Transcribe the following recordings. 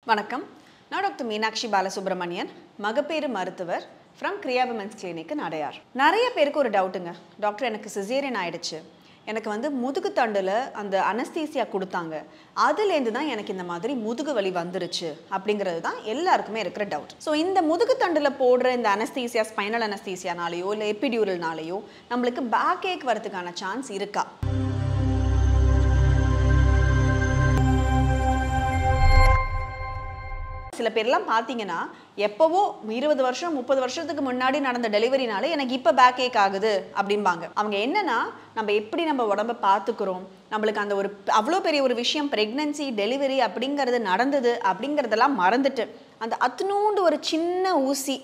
வணக்கம். நான் டாக்டர் மீனாட்சி பாலசுப்ரமணியன், மகப்பேறு மருத்துவர் from Kriya Women's Clinic Adyar. நிறைய பேருக்கு ஒரு டவுட்டுங்க. டாக்டர் எனக்கு சிசேரியன் ஆயிடுச்சு. எனக்கு வந்து முதுகு தண்டுல அந்த அனஸ்தீசியா கொடுத்தாங்க. அதுலேருந்து தான் எனக்கு இந்த மாதிரி முதுகு வலி வந்துருச்சு அப்படிங்கிறது தான் எல்லாருக்குமே இருக்கிற டவுட். ஸோ இந்த முதுகு தண்டுல போடுற இந்த அனஸ்தீசியா, ஸ்பைனல் அனஸ்தீசியானாலேயோ இல்லை எபிடியூரல்னாலேயோ நம்மளுக்கு பேக் ஏக் வரதுக்கான சான்ஸ் இருக்கா? சில பேர்லாம் பார்த்தீங்கன்னா எப்போவோ 20 வருஷம் 30 வருஷத்துக்கு முன்னாடி நடந்த டெலிவரினால எனக்கு இப்போ பேக் ஏக் ஆகுது அப்படிம்பாங்க. அவங்க என்னன்னா நம்ம உடம்பை பார்த்துக்கிறோம், நம்மளுக்கு அந்த ஒரு அவ்வளோ பெரிய ஒரு விஷயம் ப்ரெக்னன்சி டெலிவரி அப்படிங்கிறது நடந்தது அப்படிங்கிறதெல்லாம் மறந்துட்டு அந்த அத்தனூண்டு ஒரு சின்ன ஊசி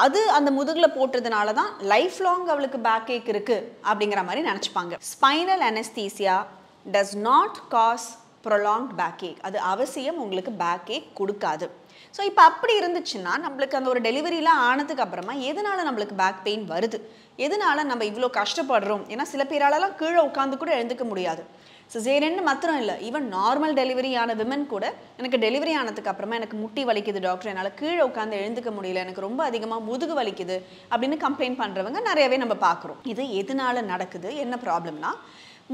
அது அந்த முதுகில் போட்டதுனால தான் லைஃப் லாங் அவளுக்கு பேக் ஏக் இருக்குது அப்படிங்கிற மாதிரி நினச்சிப்பாங்க. Spinal anaesthesia does not cause prolonged back ache. அது அவசியம் உங்களுக்கு பேக் ஏக் கொடுக்காது. ஸோ இப்போ அப்படி இருந்துச்சுன்னா நம்மளுக்கு அந்த ஒரு டெலிவரிலாம் ஆனதுக்கு அப்புறமா எதனால நம்மளுக்கு பேக் பெயின் வருது, எதனால நம்ம இவ்வளோ கஷ்டப்படுறோம்? ஏன்னா சில பேராலலாம் கீழே உட்காந்து கூட எழுந்துக்க முடியாது. சிசேரியன் மாத்திரம் இல்லை, ஈவன் நார்மல் டெலிவரி ஆன விமன் கூட எனக்கு டெலிவரி ஆனதுக்கு அப்புறமா எனக்கு முட்டி வலிக்குது டாக்டர், என்னால் கீழே உட்காந்து எழுந்துக்க முடியல, எனக்கு ரொம்ப அதிகமாக முதுகு வலிக்குது அப்படின்னு கம்ப்ளைண்ட் பண்ணுறவங்க நிறையவே நம்ம பார்க்குறோம். இது எதனால நடக்குது, என்ன ப்ராப்ளம்னா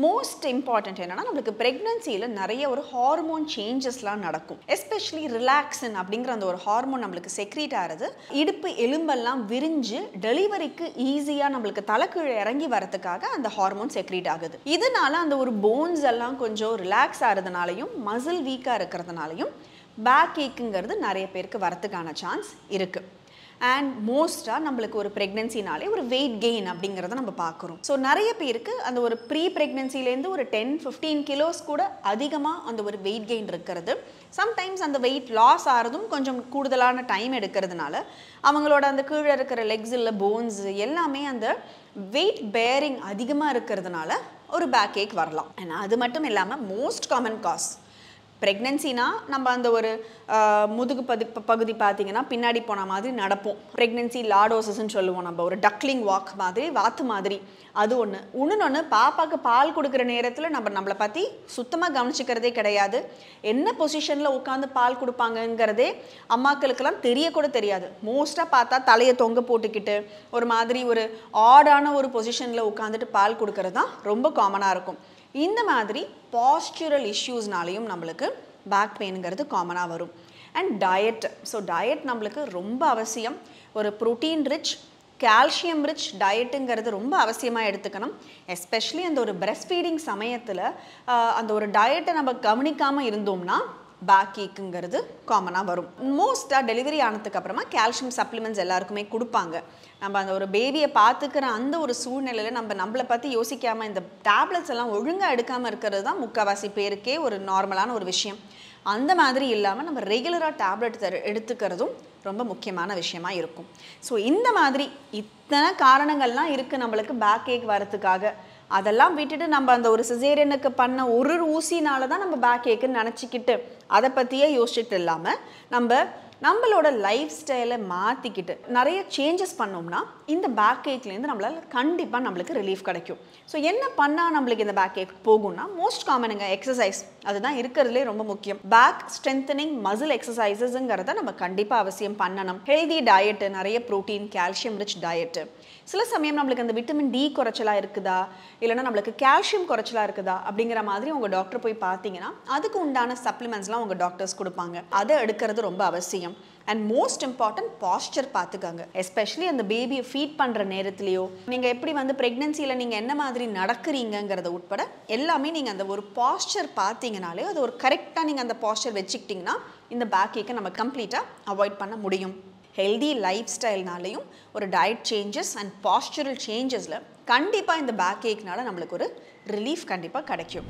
மோஸ்ட் இம்பார்ட்டன்ட் என்னன்னா நம்மளுக்கு ப்ரெக்னன்சியில் நிறைய ஒரு ஹார்மோன் சேஞ்சஸ்லாம் நடக்கும். எஸ்பெஷலி ரிலாக்ஸின் அப்படிங்கிற அந்த ஒரு ஹார்மோன் நம்மளுக்கு செக்ரீட் ஆகிறது இடுப்பு எலும்பெல்லாம் விரிஞ்சு டெலிவரிக்கு ஈஸியாக நம்மளுக்கு தலைக்கீழே இறங்கி வரதுக்காக அந்த ஹார்மோன் செக்ரீட் ஆகுது. இதனால அந்த ஒரு போன்ஸ் எல்லாம் கொஞ்சம் ரிலாக்ஸ் ஆகிறதுனாலையும் மசில் வீக்காக இருக்கிறதுனாலையும் பேக் ஏக்குங்கிறது நிறைய பேருக்கு வரதுக்கான சான்ஸ் இருக்குது. அண்ட் மோஸ்ட்டாக நம்மளுக்கு ஒரு ப்ரெக்னென்சினாலே ஒரு வெயிட் கெயின் அப்படிங்கிறத நம்ம பார்க்குறோம். ஸோ நிறைய பேருக்கு அந்த ஒரு ப்ரீ ப்ரெக்னென்சிலேருந்து ஒரு 10-15 கிலோஸ் கூட அதிகமாக அந்த ஒரு வெயிட் கெயின் இருக்கிறது. சம்டைம்ஸ் அந்த வெயிட் லாஸ் ஆகிறதும் கொஞ்சம் கூடுதலான டைம் எடுக்கிறதுனால அவங்களோட அந்த கீழே இருக்கிற லெக்ஸ் இல்லை போன்ஸ் எல்லாமே அந்த வெயிட் பேரிங் அதிகமாக இருக்கிறதுனால ஒரு பேக் ஏக் வரலாம். அண்ட் அது மட்டும் இல்லாமல் மோஸ்ட் காமன் காஸ் ப்ரெக்னென்சினா நம்ம அந்த ஒரு முதுகு பகுதி பார்த்தீங்கன்னா பின்னாடி போன மாதிரி நடப்போம். ப்ரெக்னென்சி லாடோசஸ்ன்னு சொல்லுவோம், நம்ம ஒரு டக்லிங் வாக் மாதிரி, வாத்து மாதிரி. அது ஒன்று பாப்பாவுக்கு பால் கொடுக்குற நேரத்தில் நம்மளை பற்றி சுத்தமாக கவனிச்சிக்கிறதே கிடையாது. என்ன பொசிஷனில் உட்காந்து பால் கொடுப்பாங்கங்கிறதே அம்மாக்களுக்கெல்லாம் தெரியக்கூட தெரியாது. மோஸ்ட்டாக பார்த்தா தலையை தொங்க போட்டுக்கிட்டு ஒரு மாதிரி ஒரு ஆடான ஒரு பொசிஷனில் உட்காந்துட்டு பால் கொடுக்கறது தான் ரொம்ப காமனாக இருக்கும். இந்த மாதிரி பாஸ்டுரல் இஷ்யூஸ்னாலையும் நம்மளுக்கு பேக் பெயினுங்கிறது காமனாக வரும். And diet. ஸோ டயட் நம்மளுக்கு ரொம்ப அவசியம். ஒரு ப்ரோட்டீன் ரிச், கால்சியம் ரிச் டயட்டுங்கிறது ரொம்ப அவசியமாக எடுத்துக்கணும். எஸ்பெஷலி அந்த ஒரு பிரெஸ்ட் ஃபீடிங் சமயத்தில் அந்த ஒரு டயட்டை நம்ம கவனிக்காமல் இருந்தோம்னா பேக் ஏக்குங்கிறது காமனாக வரும். மோஸ்ட்டாக டெலிவரி ஆனதுக்கு அப்புறமா கால்சியம் சப்ளிமெண்ட்ஸ் எல்லாருக்குமே கொடுப்பாங்க. நம்ம அந்த ஒரு பேபியை பார்த்துக்கிற அந்த ஒரு சூழ்நிலையில் நம்மளை பற்றி யோசிக்காமல் இந்த டேப்லெட்ஸ் எல்லாம் ஒழுங்காக எடுக்காமல் இருக்கிறது தான் முக்கால்வாசி பேருக்கே ஒரு நார்மலான ஒரு விஷயம். அந்த மாதிரி இல்லாமல் நம்ம ரெகுலராக டேப்லெட் எடுத்துக்கிறதும் ரொம்ப முக்கியமான விஷயமா இருக்கும். ஸோ இந்த மாதிரி இத்தனை காரணங்கள்லாம் இருக்குது நம்மளுக்கு பேக் ஏக் வரத்துக்காக. அதெல்லாம் விட்டுட்டு நம்ம அந்த ஒரு சிசேரியனுக்கு பண்ண ஒரு ஊசினால தான் நம்ம பேக் ஏக்குன்னு நினச்சிக்கிட்டு அதை பற்றியே யோசிச்சுட்டு இல்லாமல் நம்மளோட லைஃப் ஸ்டைலை மாற்றிக்கிட்டு நிறைய சேஞ்சஸ் பண்ணோம்னா இந்த பேக் ஏக்லேருந்து நம்மளுக்கு ரிலீஃப் கிடைக்கும். ஸோ என்ன பண்ணால் நம்மளுக்கு இந்த பேக் ஏக் போகும்னா மோஸ்ட் காமனுங்க எக்ஸசைஸ். அதுதான் இருக்கிறதுலே ரொம்ப முக்கியம். பேக் ஸ்ட்ரென்தனிங் மசில் எக்ஸசைசஸ்ங்கிறத நம்ம கண்டிப்பாக அவசியம் பண்ணணும். ஹெல்தி டயட்டு, நிறைய ப்ரோட்டீன் கால்சியம் ரிச் டயட்டு. சில சமயம் நம்மளுக்கு அந்த விட்டமின் டி குறைச்சலாக இருக்குதா, இல்லைனா நம்மளுக்கு கால்சியம் குறைச்சலாக இருக்குதா அப்படிங்கிற மாதிரி உங்கள் டாக்டர் போய் பார்த்தீங்கன்னா அதுக்கு உண்டான சப்ளிமெண்ட்ஸ்லாம் உங்கள் டாக்டர்ஸ் கொடுப்பாங்க. அதை எடுக்கிறது ரொம்ப அவசியம். அண்ட் மோஸ்ட் இம்பார்ட்டன்ட் பாஸ்டர் பார்த்துக்காங்க. எஸ்பெஷலி அந்த பேபியை ஃபீட் பண்ணுற நேரத்துலையோ நீங்கள் எப்படி ப்ரெக்னென்சியில் நீங்கள் என்ன மாதிரி நடக்கிறீங்கிறத உட்பட எல்லாமே நீங்கள் அந்த ஒரு பாஸ்டர் பார்த்தீங்கனாலே அது ஒரு கரெக்டாக நீங்கள் அந்த பாஸ்டர் வச்சுக்கிட்டிங்கன்னா இந்த பேக் ஏக்கை நம்ம கம்ப்ளீட்டாக அவாய்ட் பண்ண முடியும். ஹெல்தி லைஃப் ஸ்டைல்னாலையும் ஒரு டயட் சேஞ்சஸ் அண்ட் பாஸ்டுரல் சேஞ்சஸில் கண்டிப்பாக இந்த பேக் ஏக்னால நம்மளுக்கு ஒரு ரிலீஃப் கண்டிப்பாக கிடைக்கும்.